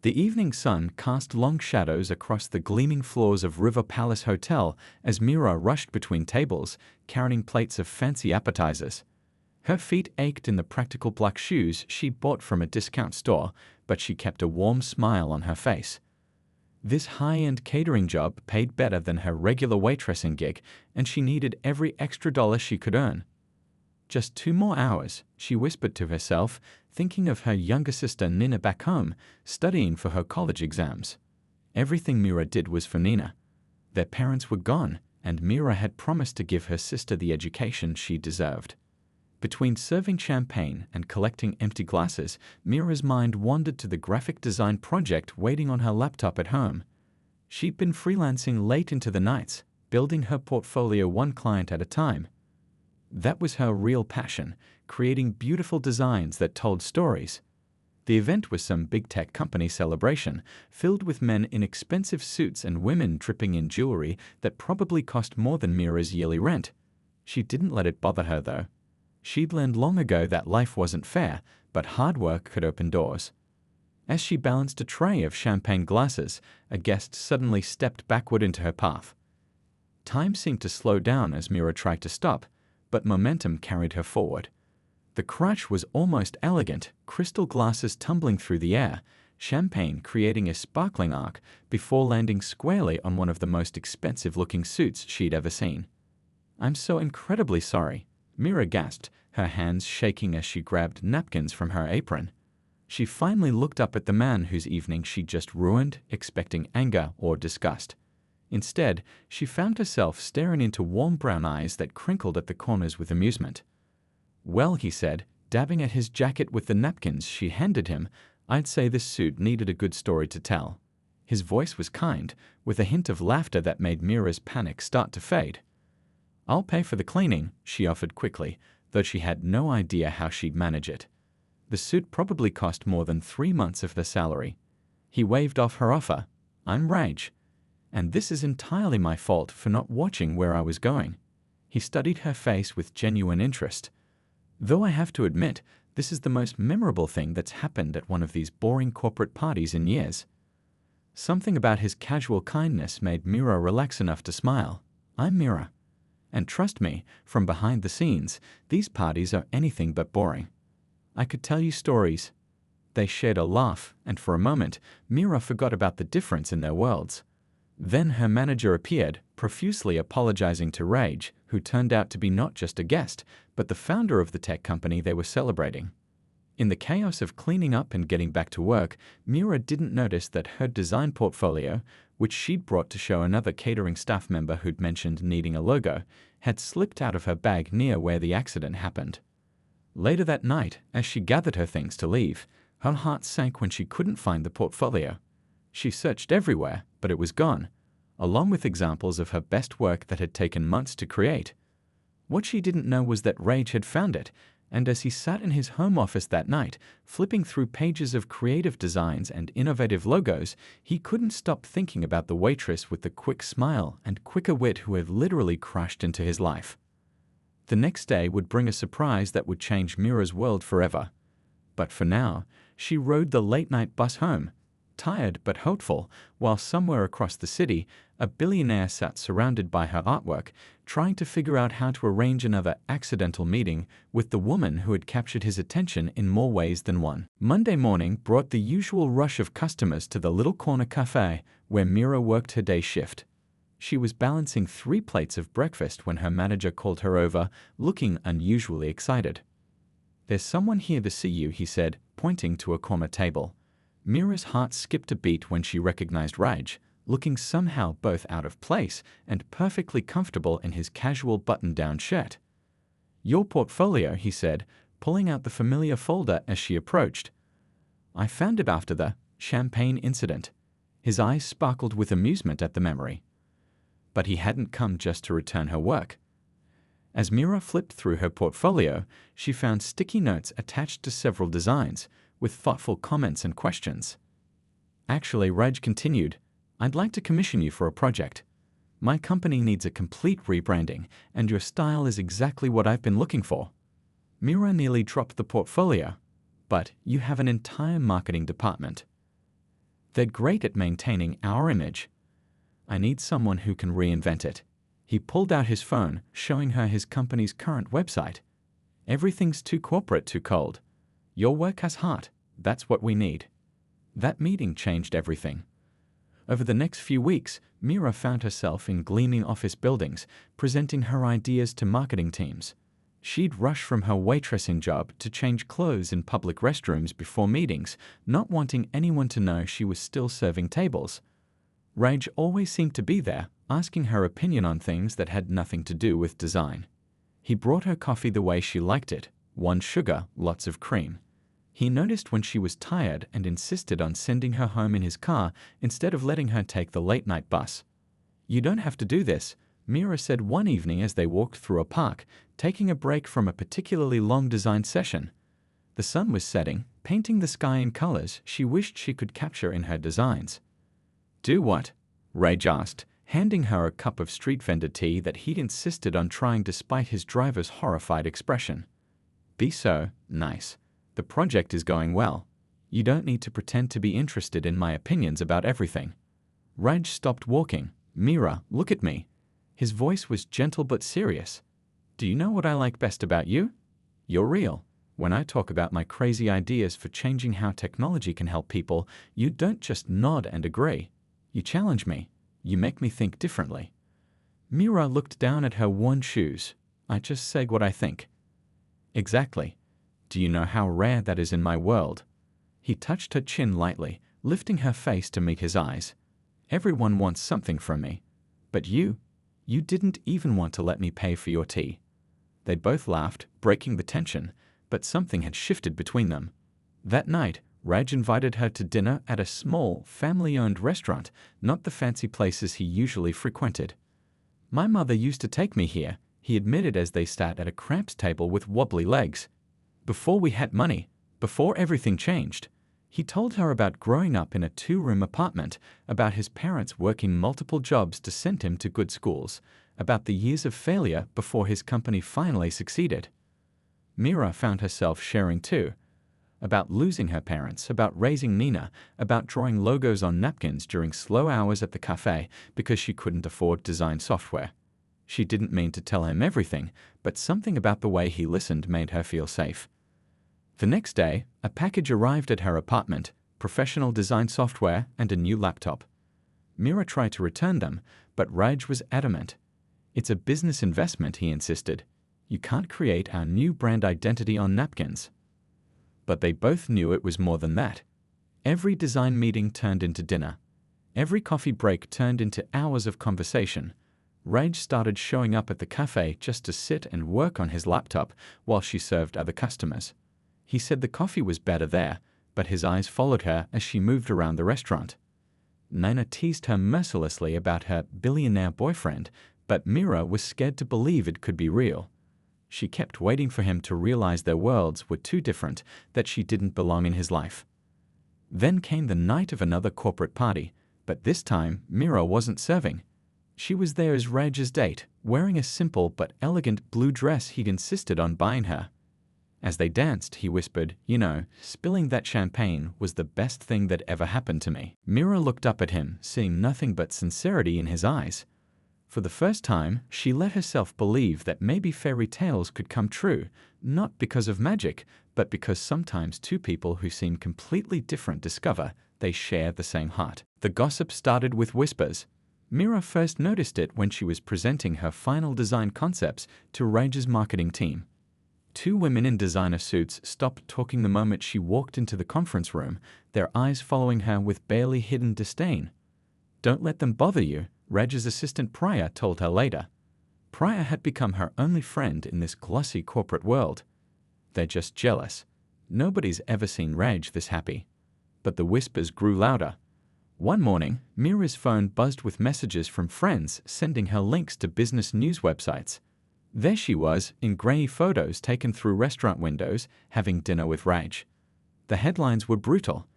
The evening sun cast long shadows across the gleaming floors of River Palace Hotel as Mira rushed between tables, carrying plates of fancy appetizers. Her feet ached in the practical black shoes she'd bought from a discount store, but she kept a warm smile on her face. This high-end catering job paid better than her regular waitressing gig, and she needed every extra dollar she could earn. Just 2 more hours, she whispered to herself, thinking of her younger sister Nina back home, studying for her college exams. Everything Mira did was for Nina. Their parents were gone, and Mira had promised to give her sister the education she deserved. Between serving champagne and collecting empty glasses, Mira's mind wandered to the graphic design project waiting on her laptop at home. She'd been freelancing late into the nights, building her portfolio one client at a time. That was her real passion, creating beautiful designs that told stories. The event was some big tech company celebration, filled with men in expensive suits and women dripping in jewelry that probably cost more than Mira's yearly rent. She didn't let it bother her, though. She'd learned long ago that life wasn't fair, but hard work could open doors. As she balanced a tray of champagne glasses, a guest suddenly stepped backward into her path. Time seemed to slow down as Mira tried to stop, but momentum carried her forward. The crash was almost elegant, crystal glasses tumbling through the air, champagne creating a sparkling arc before landing squarely on one of the most expensive-looking suits she'd ever seen. "I'm so incredibly sorry," Mira gasped, her hands shaking as she grabbed napkins from her apron. She finally looked up at the man whose evening she'd just ruined, expecting anger or disgust. Instead, she found herself staring into warm brown eyes that crinkled at the corners with amusement. "Well," he said, dabbing at his jacket with the napkins she handed him, "I'd say this suit needed a good story to tell." His voice was kind, with a hint of laughter that made Mira's panic start to fade. "I'll pay for the cleaning," she offered quickly, though she had no idea how she'd manage it. The suit probably cost more than 3 months of her salary. He waved off her offer. "I'm Raj, and this is entirely my fault for not watching where I was going." He studied her face with genuine interest. "Though I have to admit, this is the most memorable thing that's happened at one of these boring corporate parties in years." Something about his casual kindness made Mira relax enough to smile. "I'm Mira. And trust me, from behind the scenes, these parties are anything but boring. I could tell you stories." They shared a laugh, and for a moment, Mira forgot about the difference in their worlds. Then her manager appeared, profusely apologizing to Raj, who turned out to be not just a guest, but the founder of the tech company they were celebrating. In the chaos of cleaning up and getting back to work, Mira didn't notice that her design portfolio, which she'd brought to show another catering staff member who'd mentioned needing a logo, had slipped out of her bag near where the accident happened. Later that night, as she gathered her things to leave, her heart sank when she couldn't find the portfolio. She searched everywhere, but it was gone, along with examples of her best work that had taken months to create. What she didn't know was that Raj had found it, and as he sat in his home office that night, flipping through pages of creative designs and innovative logos, he couldn't stop thinking about the waitress with the quick smile and quicker wit who had literally crashed into his life. The next day would bring a surprise that would change Mira's world forever. But for now, she rode the late-night bus home, tired but hopeful, while somewhere across the city, a billionaire sat surrounded by her artwork, trying to figure out how to arrange another accidental meeting with the woman who had captured his attention in more ways than one. Monday morning brought the usual rush of customers to the little corner cafe where Mira worked her day shift. She was balancing 3 plates of breakfast when her manager called her over, looking unusually excited. "There's someone here to see you," he said, pointing to a corner table. Mira's heart skipped a beat when she recognized Raj, looking somehow both out of place and perfectly comfortable in his casual button-down shirt. "Your portfolio," he said, pulling out the familiar folder as she approached. "I found it after the champagne incident." His eyes sparkled with amusement at the memory. But he hadn't come just to return her work. As Mira flipped through her portfolio, she found sticky notes attached to several designs, with thoughtful comments and questions. "Actually," Raj continued, "I'd like to commission you for a project. My company needs a complete rebranding, and your style is exactly what I've been looking for." Mira nearly dropped the portfolio. "But you have an entire marketing department." They're great at maintaining our image. I need someone who can reinvent it. He pulled out his phone, showing her his company's current website. Everything's too corporate, too cold. Your work has heart. That's what we need. That meeting changed everything. Over the next few weeks, Mira found herself in gleaming office buildings, presenting her ideas to marketing teams. She'd rush from her waitressing job to change clothes in public restrooms before meetings, not wanting anyone to know she was still serving tables. Raj always seemed to be there, asking her opinion on things that had nothing to do with design. He brought her coffee the way she liked it, 1 sugar, lots of cream. He noticed when she was tired and insisted on sending her home in his car instead of letting her take the late-night bus. "You don't have to do this," Mira said one evening as they walked through a park, taking a break from a particularly long design session. The sun was setting, painting the sky in colors she wished she could capture in her designs. "Do what?" Raj asked, handing her a cup of street vendor tea that he'd insisted on trying despite his driver's horrified expression. "Be so nice. The project is going well. You don't need to pretend to be interested in my opinions about everything." Raj stopped walking. "Mira, look at me." His voice was gentle but serious. "Do you know what I like best about you? You're real. When I talk about my crazy ideas for changing how technology can help people, you don't just nod and agree. You challenge me. You make me think differently." Mira looked down at her worn shoes. "I just say what I think." "Exactly. Do you know how rare that is in my world?" He touched her chin lightly, lifting her face to meet his eyes. "Everyone wants something from me. But you didn't even want to let me pay for your tea." They both laughed, breaking the tension, but something had shifted between them. That night, Raj invited her to dinner at a small, family-owned restaurant, not the fancy places he usually frequented. "My mother used to take me here," he admitted as they sat at a cramped table with wobbly legs. "Before we had money, before everything changed." He told her about growing up in a 2-room apartment, about his parents working multiple jobs to send him to good schools, about the years of failure before his company finally succeeded. Mira found herself sharing too. About losing her parents, about raising Nina, about drawing logos on napkins during slow hours at the cafe because she couldn't afford design software. She didn't mean to tell him everything, but something about the way he listened made her feel safe. The next day, a package arrived at her apartment, professional design software and a new laptop. Mira tried to return them, but Raj was adamant. "It's a business investment," he insisted. "You can't create our new brand identity on napkins." But they both knew it was more than that. Every design meeting turned into dinner. Every coffee break turned into hours of conversation. Raj started showing up at the cafe just to sit and work on his laptop while she served other customers. He said the coffee was better there, but his eyes followed her as she moved around the restaurant. Nina teased her mercilessly about her billionaire boyfriend, but Mira was scared to believe it could be real. She kept waiting for him to realize their worlds were too different, that she didn't belong in his life. Then came the night of another corporate party, but this time Mira wasn't serving. She was there as Raj's date, wearing a simple but elegant blue dress he'd insisted on buying her. As they danced, he whispered, "You know, spilling that champagne was the best thing that ever happened to me." Mira looked up at him, seeing nothing but sincerity in his eyes. For the first time, she let herself believe that maybe fairy tales could come true, not because of magic, but because sometimes two people who seem completely different discover they share the same heart. The gossip started with whispers. Mira first noticed it when she was presenting her final design concepts to Raj's marketing team. 2 women in designer suits stopped talking the moment she walked into the conference room, their eyes following her with barely hidden disdain. "Don't let them bother you," Raj's assistant Priya told her later. Priya had become her only friend in this glossy corporate world. "They're just jealous. Nobody's ever seen Raj this happy." But the whispers grew louder. One morning, Mira's phone buzzed with messages from friends sending her links to business news websites. There she was, in grainy photos taken through restaurant windows, having dinner with Raj. The headlines were brutal.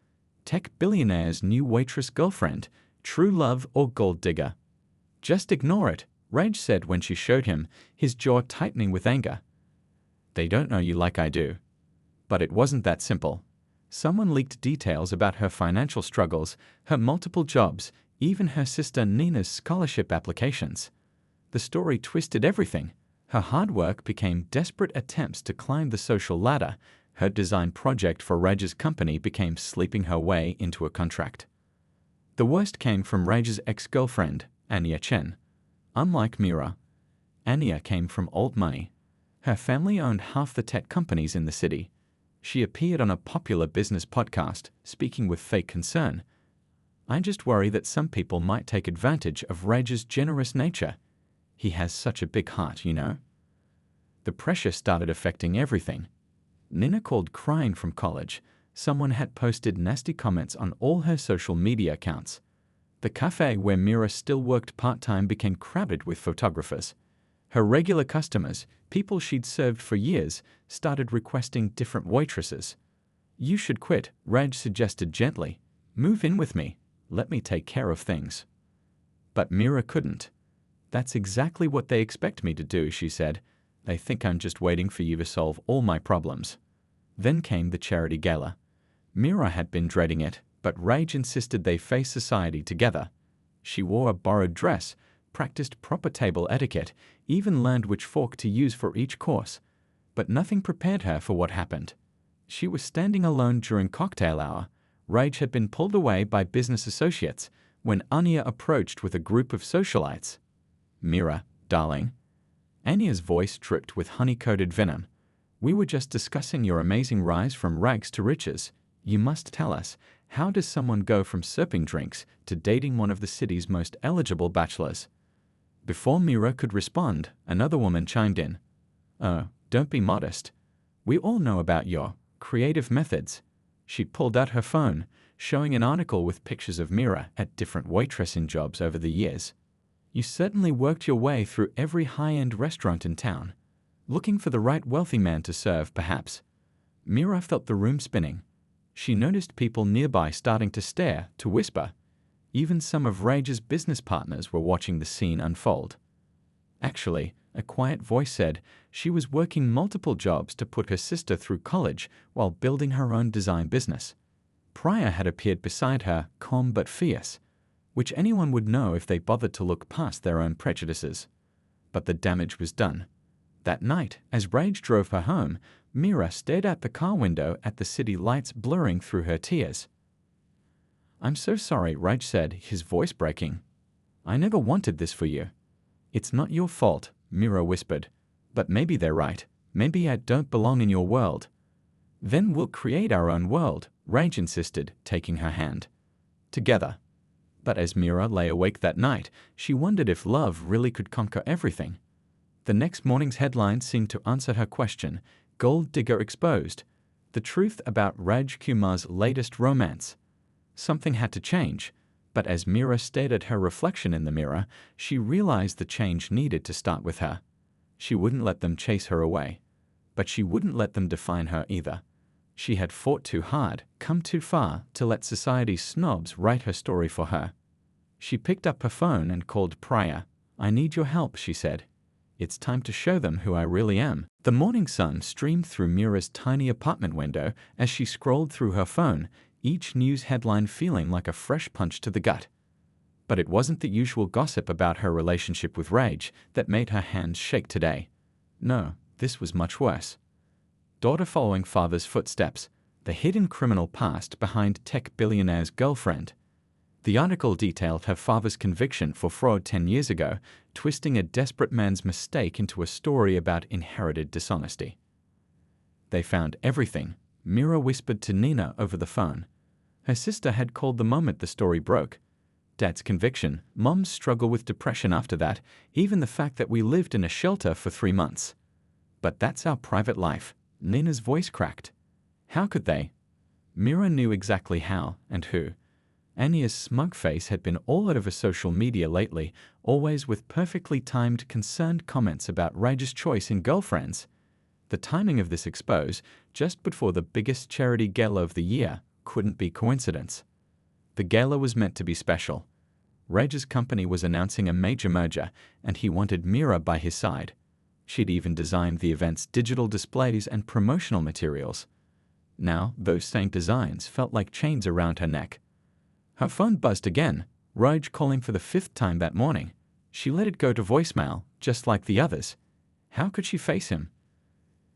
"Tech billionaire's new waitress girlfriend, true love or gold digger." "Just ignore it," Raj said when she showed him, his jaw tightening with anger. "They don't know you like I do." But it wasn't that simple. Someone leaked details about her financial struggles, her multiple jobs, even her sister Nina's scholarship applications. The story twisted everything. Her hard work became desperate attempts to climb the social ladder. Her design project for Raj's company became sleeping her way into a contract. The worst came from Raj's ex-girlfriend, Anya Chen. Unlike Mira, Anya came from old money. Her family owned half the tech companies in the city. She appeared on a popular business podcast, speaking with fake concern. "I just worry that some people might take advantage of Raj's generous nature. He has such a big heart, you know." The pressure started affecting everything. Nina called crying from college. Someone had posted nasty comments on all her social media accounts. The cafe where Mira still worked part-time became crowded with photographers. Her regular customers, people she'd served for years, started requesting different waitresses. "You should quit," Raj suggested gently. "Move in with me. Let me take care of things." But Mira couldn't. "That's exactly what they expect me to do," she said. "They think I'm just waiting for you to solve all my problems." Then came the charity gala. Mira had been dreading it, but Raj insisted they face society together. She wore a borrowed dress, practiced proper table etiquette, even learned which fork to use for each course. But nothing prepared her for what happened. She was standing alone during cocktail hour. Raj had been pulled away by business associates when Anya approached with a group of socialites. "Mira, darling." Anya's voice dripped with honey-coated venom. "We were just discussing your amazing rise from rags to riches. You must tell us, how does someone go from sipping drinks to dating one of the city's most eligible bachelors?" Before Mira could respond, another woman chimed in. "Oh, don't be modest. We all know about your creative methods." She pulled out her phone, showing an article with pictures of Mira at different waitressing jobs over the years. "You certainly worked your way through every high-end restaurant in town. Looking for the right wealthy man to serve, perhaps." Mira felt the room spinning. She noticed people nearby starting to stare, to whisper. Even some of Raj's business partners were watching the scene unfold. Actually, a quiet voice said, she was working multiple jobs to put her sister through college while building her own design business. Priya had appeared beside her, calm but fierce, which anyone would know if they bothered to look past their own prejudices. But the damage was done. That night, as Raj drove her home, Mira stared out the car window at the city lights blurring through her tears. "I'm so sorry," Raj said, his voice breaking. "I never wanted this for you." "It's not your fault," Mira whispered. "But maybe they're right. Maybe I don't belong in your world." "Then we'll create our own world," Raj insisted, taking her hand. "Together." But as Mira lay awake that night, she wondered if love really could conquer everything. The next morning's headline seemed to answer her question: "Gold Digger Exposed. The truth about Raj Kumar's latest romance." Something had to change, but as Mira stared at her reflection in the mirror, she realized the change needed to start with her. She wouldn't let them chase her away, but she wouldn't let them define her either. She had fought too hard, come too far, to let society's snobs write her story for her. She picked up her phone and called Priya. "I need your help," she said. "It's time to show them who I really am." The morning sun streamed through Mira's tiny apartment window as she scrolled through her phone, each news headline feeling like a fresh punch to the gut. But it wasn't the usual gossip about her relationship with Raj that made her hands shake today. No, this was much worse. Daughter following father's footsteps, the hidden criminal past behind tech billionaire's girlfriend. The article detailed her father's conviction for fraud 10 years ago, twisting a desperate man's mistake into a story about inherited dishonesty. "They found everything," Mira whispered to Nina over the phone. Her sister had called the moment the story broke. "Dad's conviction, Mom's struggle with depression after that, even the fact that we lived in a shelter for 3 months. But that's our private life." Nina's voice cracked. "How could they?" Mira knew exactly how and who. Anya's smug face had been all over social media lately, always with perfectly timed, concerned comments about Raj's choice in girlfriends. The timing of this expose, just before the biggest charity gala of the year, couldn't be coincidence. The gala was meant to be special. Raj's company was announcing a major merger, and he wanted Mira by his side. She'd even designed the event's digital displays and promotional materials. Now, those same designs felt like chains around her neck. Her phone buzzed again, Raj calling for the 5th time that morning. She let it go to voicemail, just like the others. How could she face him?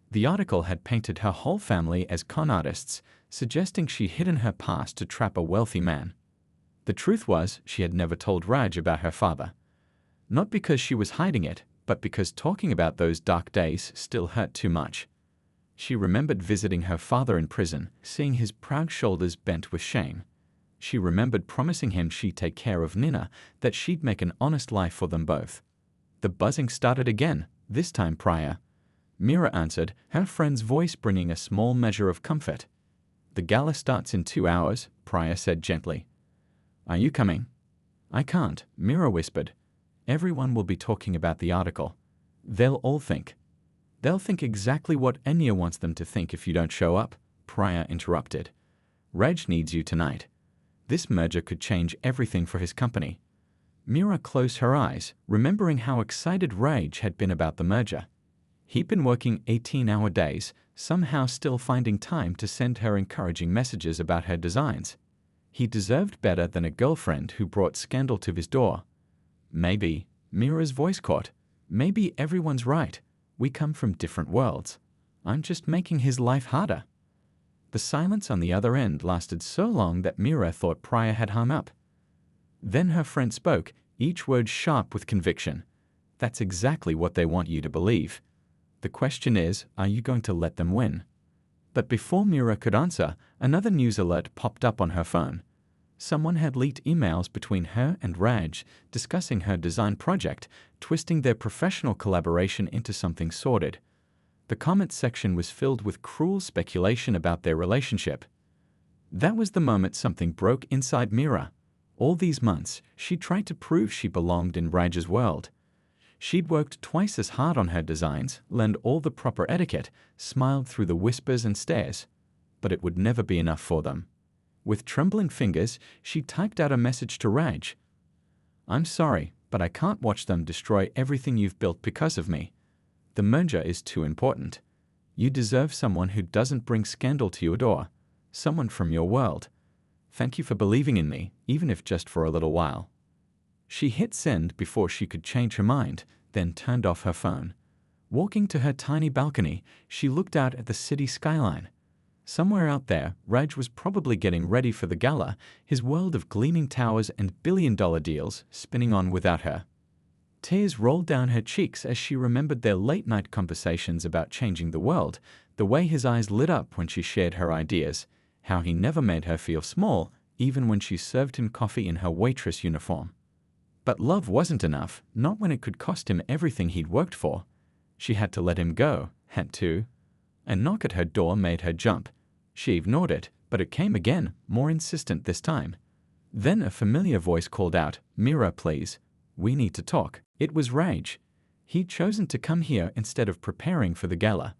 The article had painted her whole family as con artists, suggesting she'd hidden her past to trap a wealthy man. The truth was, she had never told Raj about her father. Not because she was hiding it, but because talking about those dark days still hurt too much. She remembered visiting her father in prison, seeing his proud shoulders bent with shame. She remembered promising him she'd take care of Nina, that she'd make an honest life for them both. The buzzing started again, this time Priya. Mira answered, her friend's voice bringing a small measure of comfort. "The gala starts in 2 hours," Priya said gently. "Are you coming?" "I can't," Mira whispered. "Everyone will be talking about the article. They'll think exactly what Enya wants them to think if you don't show up," Priya interrupted. "Raj needs you tonight. This merger could change everything for his company." Mira closed her eyes, remembering how excited Raj had been about the merger. He'd been working 18-hour days, somehow still finding time to send her encouraging messages about her designs. He deserved better than a girlfriend who brought scandal to his door. Maybe, Mira's voice caught, maybe everyone's right. We come from different worlds. I'm just making his life harder. The silence on the other end lasted so long that Mira thought Priya had hung up. Then her friend spoke, each word sharp with conviction. "That's exactly what they want you to believe. The question is, are you going to let them win?" But before Mira could answer, another news alert popped up on her phone. Someone had leaked emails between her and Raj discussing her design project, twisting their professional collaboration into something sordid. The comment section was filled with cruel speculation about their relationship. That was the moment something broke inside Mira. All these months, she tried to prove she belonged in Raj's world. She'd worked twice as hard on her designs, learned all the proper etiquette, smiled through the whispers and stares. But it would never be enough for them. With trembling fingers, she typed out a message to Raj. "I'm sorry, but I can't watch them destroy everything you've built because of me. The merger is too important. You deserve someone who doesn't bring scandal to your door, someone from your world. Thank you for believing in me, even if just for a little while." She hit send before she could change her mind, then turned off her phone. Walking to her tiny balcony, she looked out at the city skyline. Somewhere out there, Raj was probably getting ready for the gala, his world of gleaming towers and billion-dollar deals spinning on without her. Tears rolled down her cheeks as she remembered their late-night conversations about changing the world, the way his eyes lit up when she shared her ideas, how he never made her feel small, even when she served him coffee in her waitress uniform. But love wasn't enough, not when it could cost him everything he'd worked for. She had to let him go, had to. A knock at her door made her jump. She ignored it, but it came again, more insistent this time. Then a familiar voice called out, "Mira, please. We need to talk." It was Raj. He'd chosen to come here instead of preparing for the gala.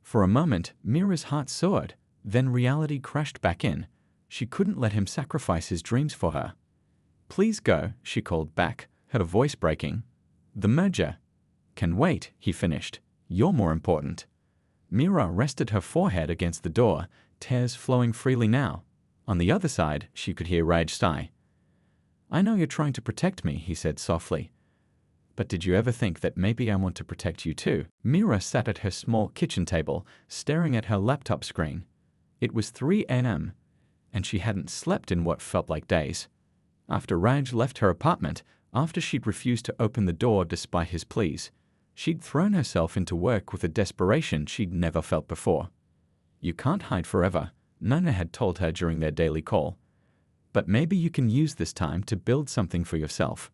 For a moment, Mira's heart soared. Then reality crashed back in. She couldn't let him sacrifice his dreams for her. "Please go," she called back, her voice breaking. "The merger can wait," he finished. "You're more important." Mira rested her forehead against the door, tears flowing freely now. On the other side, she could hear Raj sigh. "I know you're trying to protect me," he said softly. "But did you ever think that maybe I want to protect you too?" Mira sat at her small kitchen table, staring at her laptop screen. It was 3 a.m., and she hadn't slept in what felt like days. After Raj left her apartment, after she'd refused to open the door despite his pleas, she'd thrown herself into work with a desperation she'd never felt before. "You can't hide forever," Nana had told her during their daily call. "But maybe you can use this time to build something for yourself."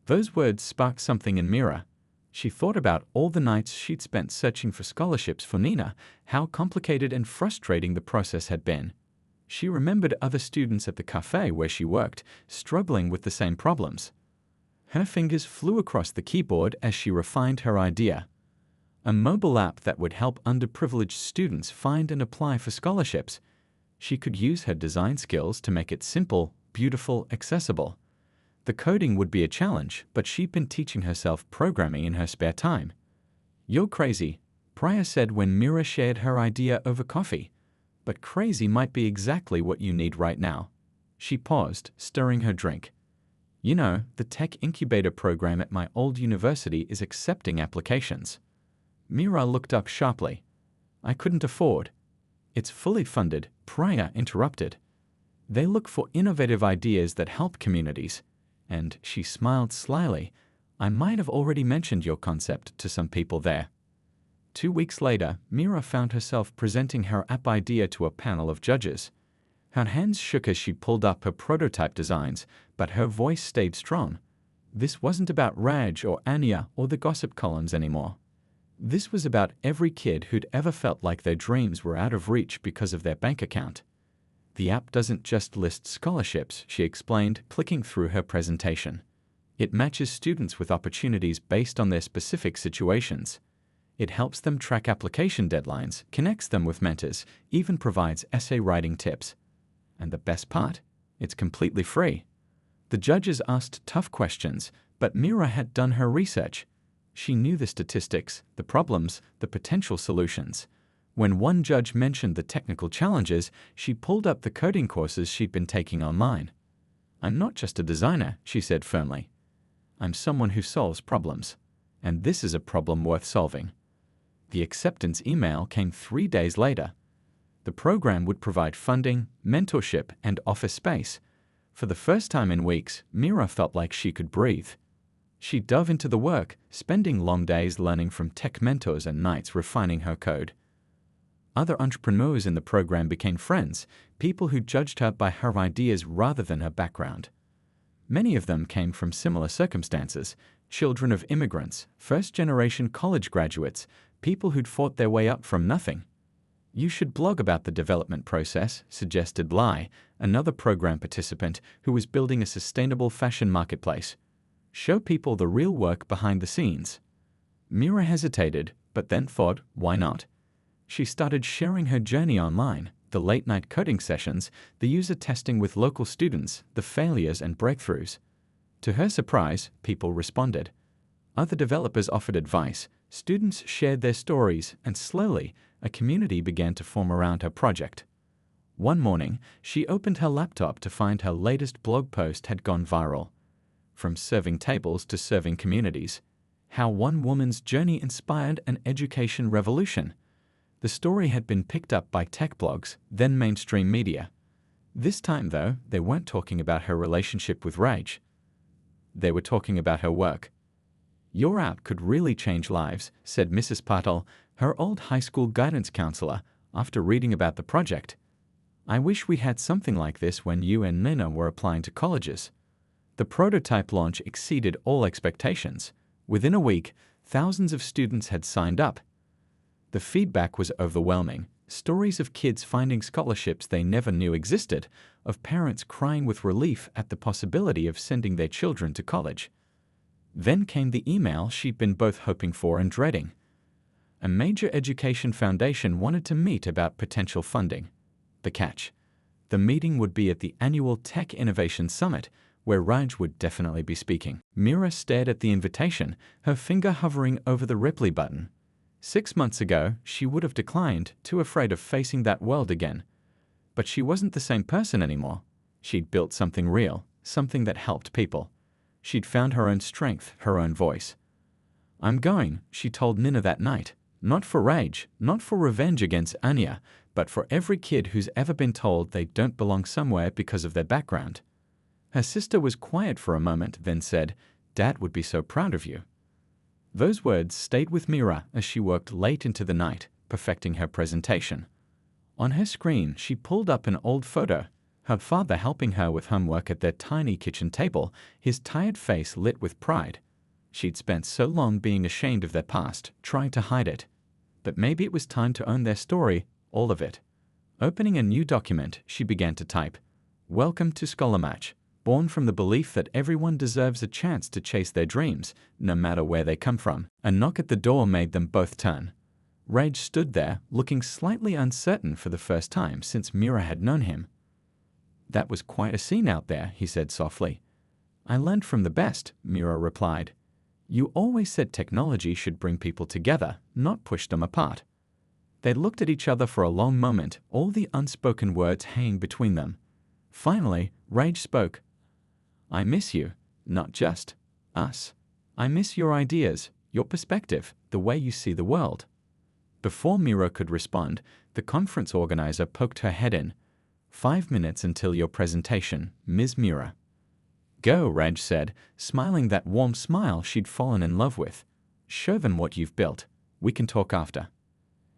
Those words sparked something in Mira. She thought about all the nights she'd spent searching for scholarships for Nina, how complicated and frustrating the process had been. She remembered other students at the cafe where she worked, struggling with the same problems. Her fingers flew across the keyboard as she refined her idea. A mobile app that would help underprivileged students find and apply for scholarships. She could use her design skills to make it simple, beautiful, accessible. The coding would be a challenge, but she'd been teaching herself programming in her spare time. "You're crazy," Priya said when Mira shared her idea over coffee. but crazy might be exactly what you need right now. She paused, stirring her drink. You know, the tech incubator program at my old university is accepting applications. Mira looked up sharply. I couldn't afford. It's fully funded, Priya interrupted. They look for innovative ideas that help communities. And she smiled slyly. I might have already mentioned your concept to some people there. 2 weeks later, Mira found herself presenting her app idea to a panel of judges. Her hands shook as she pulled up her prototype designs, but her voice stayed strong. This wasn't about Raj or Anya or the gossip columns anymore. This was about every kid who'd ever felt like their dreams were out of reach because of their bank account. The app doesn't just list scholarships, she explained, clicking through her presentation. It matches students with opportunities based on their specific situations. It helps them track application deadlines, connects them with mentors, even provides essay writing tips. And the best part? It's completely free. The judges asked tough questions, but Mira had done her research. She knew the statistics, the problems, the potential solutions. When one judge mentioned the technical challenges, she pulled up the coding courses she'd been taking online. I'm not just a designer, she said firmly. I'm someone who solves problems. And this is a problem worth solving. The acceptance email came 3 days later. The program would provide funding, mentorship, and office space. For the first time in weeks, Mira felt like she could breathe. She dove into the work, spending long days learning from tech mentors and nights refining her code. Other entrepreneurs in the program became friends, people who judged her by her ideas rather than her background. Many of them came from similar circumstances: children of immigrants, first-generation college graduates, people who'd fought their way up from nothing. You should blog about the development process, suggested Lai, another program participant who was building a sustainable fashion marketplace. Show people the real work behind the scenes. Mira hesitated, but then thought, why not? She started sharing her journey online, the late-night coding sessions, the user testing with local students, the failures and breakthroughs. To her surprise, people responded. Other developers offered advice, students shared their stories, and slowly, a community began to form around her project. One morning, she opened her laptop to find her latest blog post had gone viral. From serving tables to serving communities. How one woman's journey inspired an education revolution. The story had been picked up by tech blogs, then mainstream media. This time, though, they weren't talking about her relationship with Raj. They were talking about her work. Your app could really change lives, said Mrs. Patel, her old high school guidance counselor, after reading about the project. I wish we had something like this when you and Nina were applying to colleges. The prototype launch exceeded all expectations. Within a week, thousands of students had signed up. The feedback was overwhelming. Stories of kids finding scholarships they never knew existed, of parents crying with relief at the possibility of sending their children to college. Then came the email she'd been both hoping for and dreading. A major education foundation wanted to meet about potential funding. The catch: the meeting would be at the annual Tech Innovation Summit, where Raj would definitely be speaking. Mira stared at the invitation, her finger hovering over the reply button. 6 months ago, she would have declined, too afraid of facing that world again. But she wasn't the same person anymore. She'd built something real, something that helped people. She'd found her own strength, her own voice. I'm going, she told Nina that night. Not for rage, not for revenge against Anya, but for every kid who's ever been told they don't belong somewhere because of their background. Her sister was quiet for a moment, then said, Dad would be so proud of you. Those words stayed with Mira as she worked late into the night, perfecting her presentation. On her screen, she pulled up an old photo, her father helping her with homework at their tiny kitchen table, his tired face lit with pride. She'd spent so long being ashamed of their past, trying to hide it. But maybe it was time to own their story, all of it. Opening a new document, she began to type, Welcome to Scholar Match. Born from the belief that everyone deserves a chance to chase their dreams, no matter where they come from. A knock at the door made them both turn. Raj stood there, looking slightly uncertain for the first time since Mira had known him. That was quite a scene out there, he said softly. I learned from the best, Mira replied. You always said technology should bring people together, not push them apart. They looked at each other for a long moment, all the unspoken words hanging between them. Finally, Raj spoke. I miss you, not just us. I miss your ideas, your perspective, the way you see the world. Before Mira could respond, the conference organizer poked her head in. 5 minutes until your presentation, Ms. Mira. Go, Raj said, smiling that warm smile she'd fallen in love with. Show them what you've built. We can talk after.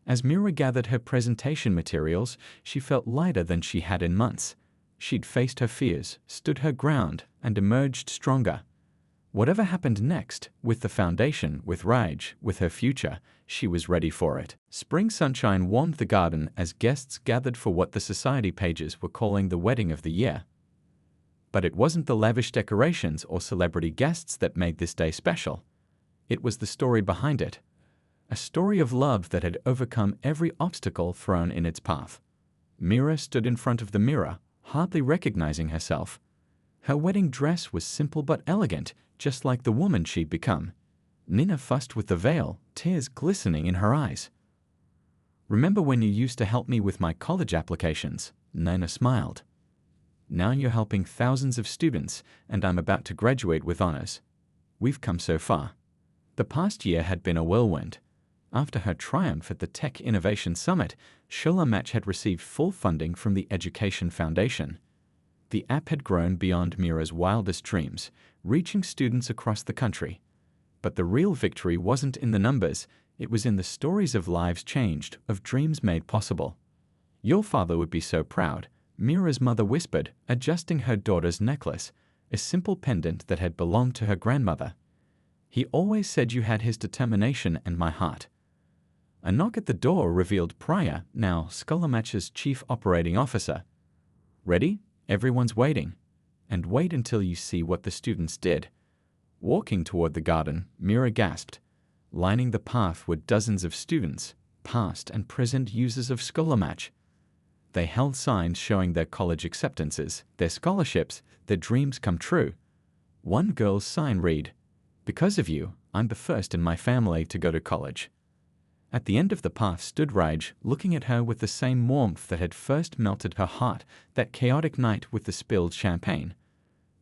As Mira gathered her presentation materials, she felt lighter than she had in months. She'd faced her fears, stood her ground, and emerged stronger. Whatever happened next, with the foundation, with Raj, with her future, she was ready for it. Spring sunshine warmed the garden as guests gathered for what the society pages were calling the wedding of the year. But it wasn't the lavish decorations or celebrity guests that made this day special. It was the story behind it. A story of love that had overcome every obstacle thrown in its path. Mira stood in front of the mirror, hardly recognizing herself. Her wedding dress was simple but elegant, just like the woman she'd become. Nina fussed with the veil, tears glistening in her eyes. Remember when you used to help me with my college applications? Nina smiled. Now you're helping thousands of students, and I'm about to graduate with honors. We've come so far. The past year had been a whirlwind. After her triumph at the Tech Innovation Summit, Shola Match had received full funding from the Education Foundation. The app had grown beyond Mira's wildest dreams, reaching students across the country. But the real victory wasn't in the numbers, it was in the stories of lives changed, of dreams made possible. Your father would be so proud, Mira's mother whispered, adjusting her daughter's necklace, a simple pendant that had belonged to her grandmother. He always said you had his determination and my heart. A knock at the door revealed Priya, now Scholomach's chief operating officer. Ready? Everyone's waiting. And wait until you see what the students did. Walking toward the garden, Mira gasped. Lining the path were dozens of students, past and present users of Scholomach. They held signs showing their college acceptances, their scholarships, their dreams come true. One girl's sign read, "Because of you, I'm the first in my family to go to college." At the end of the path stood Raj, looking at her with the same warmth that had first melted her heart that chaotic night with the spilled champagne.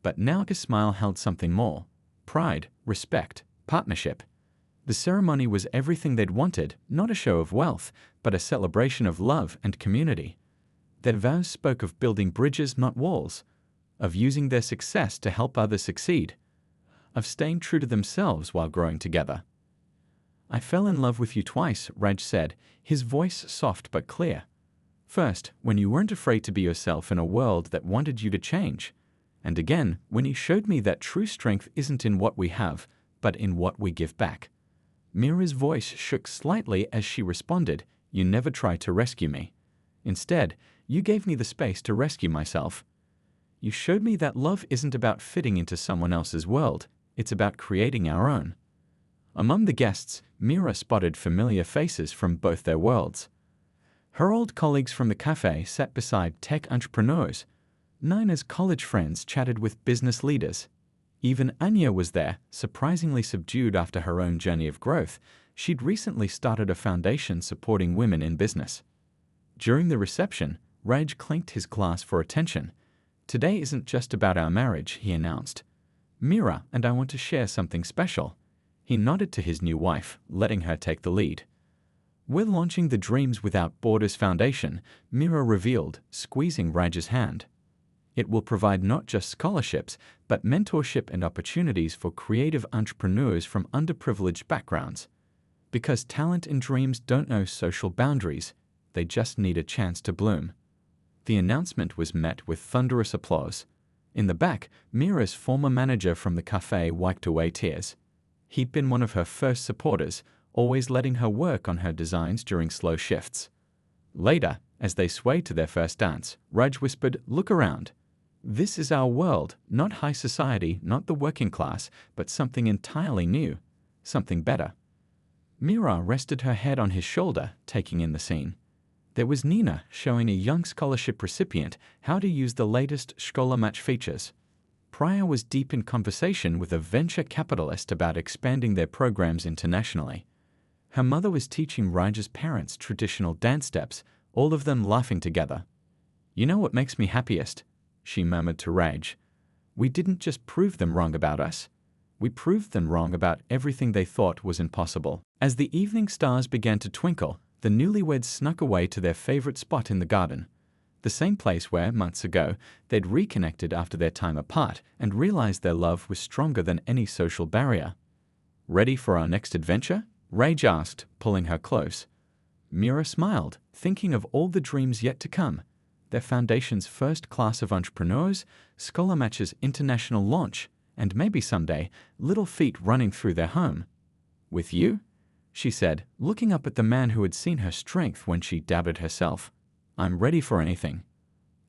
But now his smile held something more. Pride, respect, partnership. The ceremony was everything they'd wanted, not a show of wealth, but a celebration of love and community. Their vows spoke of building bridges, not walls, of using their success to help others succeed, of staying true to themselves while growing together. I fell in love with you twice, Raj said, his voice soft but clear. First, when you weren't afraid to be yourself in a world that wanted you to change. And again, when you showed me that true strength isn't in what we have, but in what we give back. Mira's voice shook slightly as she responded, "You never tried to rescue me. Instead, you gave me the space to rescue myself. You showed me that love isn't about fitting into someone else's world, it's about creating our own." Among the guests, Mira spotted familiar faces from both their worlds. Her old colleagues from the cafe sat beside tech entrepreneurs. Nina's college friends chatted with business leaders. Even Anya was there, surprisingly subdued after her own journey of growth. She'd recently started a foundation supporting women in business. During the reception, Raj clinked his glass for attention. "Today isn't just about our marriage," he announced. "Mira and I want to share something special." He nodded to his new wife, letting her take the lead. "We're launching the Dreams Without Borders Foundation," Mira revealed, squeezing Raj's hand. "It will provide not just scholarships, but mentorship and opportunities for creative entrepreneurs from underprivileged backgrounds. Because talent and dreams don't know social boundaries, they just need a chance to bloom." The announcement was met with thunderous applause. In the back, Mira's former manager from the cafe wiped away tears. He'd been one of her first supporters, always letting her work on her designs during slow shifts. Later, as they swayed to their first dance, Raj whispered, "Look around. This is our world, not high society, not the working class, but something entirely new, something better." Mira rested her head on his shoulder, taking in the scene. There was Nina showing a young scholarship recipient how to use the latest Scholomach features. Priya was deep in conversation with a venture capitalist about expanding their programs internationally. Her mother was teaching Raja's parents traditional dance steps, all of them laughing together. "You know what makes me happiest?" she murmured to Raj. "We didn't just prove them wrong about us. We proved them wrong about everything they thought was impossible." As the evening stars began to twinkle, the newlyweds snuck away to their favorite spot in the garden, the same place where, months ago, they'd reconnected after their time apart and realized their love was stronger than any social barrier. "Ready for our next adventure?" Raj asked, pulling her close. Mira smiled, thinking of all the dreams yet to come. Their foundation's first class of entrepreneurs, Scholar Match's international launch, and maybe someday, little feet running through their home. "With you?" she said, looking up at the man who had seen her strength when she doubted herself. "I'm ready for anything."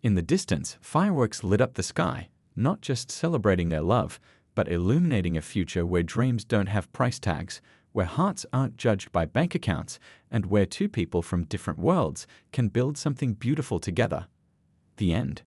In the distance, fireworks lit up the sky, not just celebrating their love, but illuminating a future where dreams don't have price tags, where hearts aren't judged by bank accounts, and where two people from different worlds can build something beautiful together. The end.